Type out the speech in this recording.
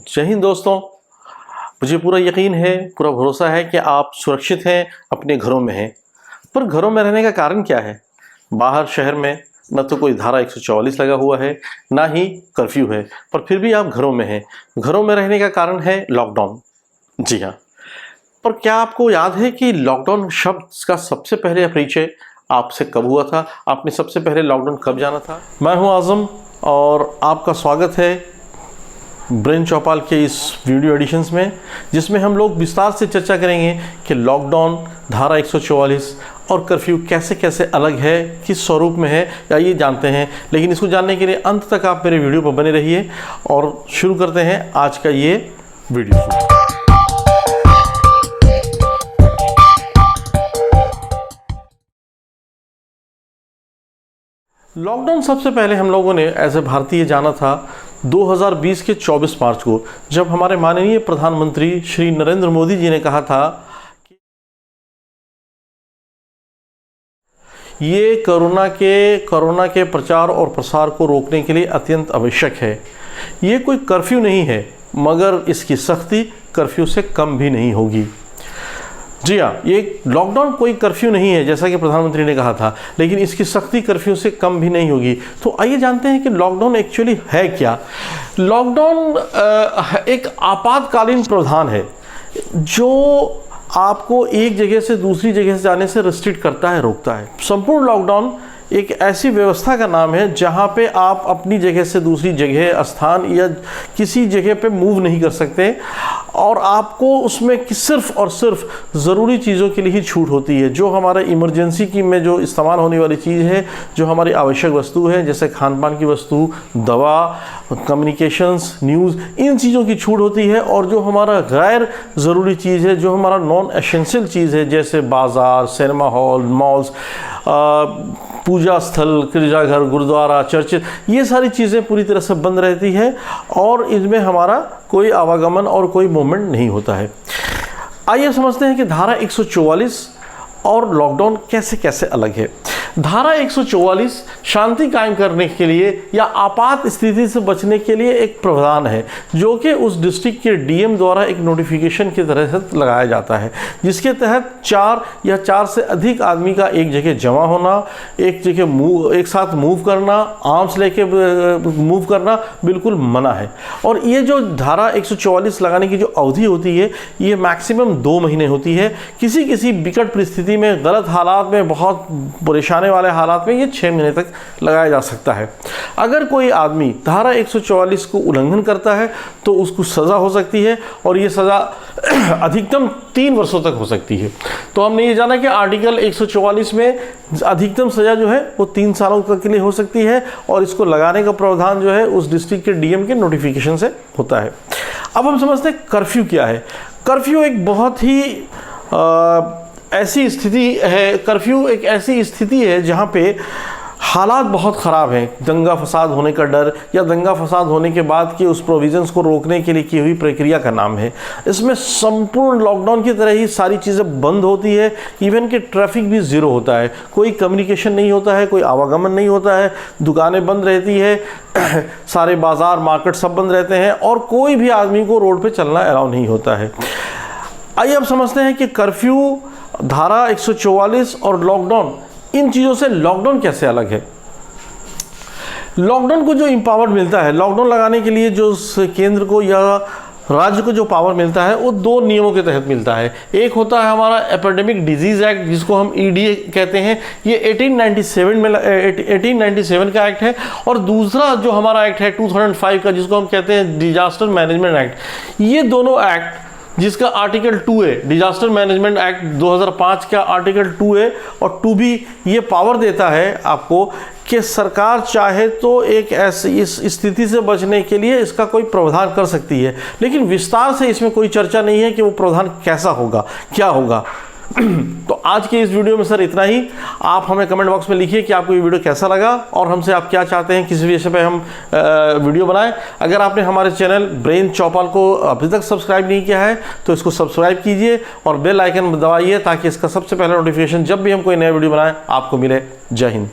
जय हिंद दोस्तों, मुझे पूरा यकीन है, पूरा भरोसा है कि आप सुरक्षित हैं, अपने घरों में हैं। पर घरों में रहने का कारण क्या है? बाहर शहर में न तो कोई धारा 144 लगा हुआ है, ना ही कर्फ्यू है, पर फिर भी आप घरों में हैं। घरों में रहने का कारण है लॉकडाउन। जी हाँ, पर क्या आपको याद है कि लॉकडाउन शब्द का सबसे पहले परिचय आपसे कब हुआ था? आपने सबसे पहले लॉकडाउन कब जाना था? मैं हूं आज़म और आपका स्वागत है ब्रेन चौपाल के इस वीडियो एडिशंस में, जिसमें हम लोग विस्तार से चर्चा करेंगे कि लॉकडाउन, धारा 144 और कर्फ्यू कैसे कैसे अलग है, किस स्वरूप में है, या ये जानते हैं। लेकिन इसको जानने के लिए अंत तक आप मेरे वीडियो पर बने रहिए और शुरू करते हैं आज का ये वीडियो। लॉकडाउन सबसे पहले हम लोगों ने एज ए भारतीय जाना था 2020 के 24 मार्च को, जब हमारे माननीय प्रधानमंत्री श्री नरेंद्र मोदी जी ने कहा था कि ये कोरोना के प्रचार और प्रसार को रोकने के लिए अत्यंत आवश्यक है। ये कोई कर्फ्यू नहीं है, मगर इसकी सख्ती कर्फ्यू से कम भी नहीं होगी। जी हाँ, ये लॉकडाउन कोई कर्फ्यू नहीं है जैसा कि प्रधानमंत्री ने कहा था, लेकिन इसकी सख्ती कर्फ्यू से कम भी नहीं होगी। तो आइए जानते हैं कि लॉकडाउन एक्चुअली है क्या। लॉकडाउन एक आपातकालीन प्रावधान है जो आपको एक जगह से दूसरी जगह से जाने से रिस्ट्रिक्ट करता है, रोकता है। संपूर्ण लॉकडाउन एक ऐसी व्यवस्था का नाम है जहाँ पे आप अपनी जगह से दूसरी जगह, स्थान या किसी जगह पे मूव नहीं कर सकते और आपको उसमें सिर्फ और सिर्फ ज़रूरी चीज़ों के लिए ही छूट होती है। जो हमारे इमरजेंसी की में जो इस्तेमाल होने वाली चीज़ है, जो हमारी आवश्यक वस्तु है, जैसे खान पान की वस्तु, दवा, कम्युनिकेशंस, न्यूज़, इन चीज़ों की छूट होती है। और जो हमारा गैर ज़रूरी चीज़ है, जो हमारा नॉन एसेंशियल चीज़ है, जैसे बाज़ार, सिनेमा हॉल, मॉल्स, पूजा स्थल, गिरजाघर, गुरुद्वारा, चर्च, ये सारी चीज़ें पूरी तरह से बंद रहती है और इनमें हमारा कोई आवागमन और कोई मूवमेंट नहीं होता है। आइए समझते हैं कि धारा 144 और लॉकडाउन कैसे कैसे अलग है। धारा 144 शांति कायम करने के लिए या आपात स्थिति से बचने के लिए एक प्रावधान है, जो कि उस डिस्ट्रिक्ट के डीएम द्वारा एक नोटिफिकेशन की तरह से लगाया जाता है, जिसके तहत 4 या 4 से अधिक आदमी का एक जगह जमा होना, एक जगह एक साथ मूव करना, आर्म्स लेके मूव करना बिल्कुल मना है। और ये जो धारा 144 लगाने की जो अवधि होती है, ये मैक्सिमम 2 महीने होती है। किसी किसी विकट परिस्थिति में, गलत हालात में, बहुत परेशानी वाले हालात में ये 6 महीने तक लगाया जा सकता है। अगर कोई आदमी धारा 144 को उल्लंघन करता है तो उसको सज़ा हो सकती है और ये सज़ा अधिकतम 3 वर्षों तक हो सकती है। तो हमने ये जाना कि आर्टिकल 144 में अधिकतम सज़ा जो है वो 3 सालों तक के लिए हो सकती है और इसको लगाने का प्रावधान जो है उस डिस्ट्रिक्ट के डीएम के नोटिफिकेशन से होता है। अब हम समझते हैं कर्फ्यू क्या है। कर्फ्यू एक बहुत ही ऐसी स्थिति है, कर्फ्यू एक ऐसी स्थिति है जहाँ पे हालात बहुत ख़राब हैं, दंगा फसाद होने का डर या दंगा फसाद होने के बाद की उस प्रोविजंस को रोकने के लिए की हुई प्रक्रिया का नाम है। इसमें संपूर्ण लॉकडाउन की तरह ही सारी चीज़ें बंद होती है, इवन कि ट्रैफिक भी ज़ीरो होता है, कोई कम्युनिकेशन नहीं होता है, कोई आवागमन नहीं होता है, दुकानें बंद रहती है, सारे बाज़ार, मार्केट सब बंद रहते हैं और कोई भी आदमी को रोड पर चलना अलाउ नहीं होता है। आइए अब समझते हैं कि कर्फ्यू, धारा 144 और लॉकडाउन, इन चीज़ों से लॉकडाउन कैसे अलग है। लॉकडाउन को जो इम्पावर मिलता है, लॉकडाउन लगाने के लिए जो केंद्र को या राज्य को जो पावर मिलता है, वो 2 नियमों के तहत मिलता है। एक होता है हमारा एपिडेमिक डिजीज़ एक्ट, जिसको हम ईडीए कहते हैं, ये 1897 का एक्ट है। और दूसरा जो हमारा एक्ट है 2005 का, जिसको हम कहते हैं डिजास्टर मैनेजमेंट एक्ट। ये दोनों एक्ट, जिसका article 2A, disaster management act 2005 का आर्टिकल 2A और 2B, ये पावर देता है आपको कि सरकार चाहे तो एक ऐसी इस स्थिति से बचने के लिए इसका कोई प्रावधान कर सकती है, लेकिन विस्तार से इसमें कोई चर्चा नहीं है कि वो प्रावधान कैसा होगा, क्या होगा। तो आज के इस वीडियो में सर इतना ही। आप हमें कमेंट बॉक्स में लिखिए कि आपको ये वीडियो कैसा लगा और हमसे आप क्या चाहते हैं, किस विषय पे हम वीडियो बनाएं। अगर आपने हमारे चैनल ब्रेन चौपाल को अभी तक सब्सक्राइब नहीं किया है तो इसको सब्सक्राइब कीजिए और बेल आइकन दबाइए ताकि इसका सबसे पहला नोटिफिकेशन जब भी हम कोई नया वीडियो बनाएं आपको मिले। जय हिंद।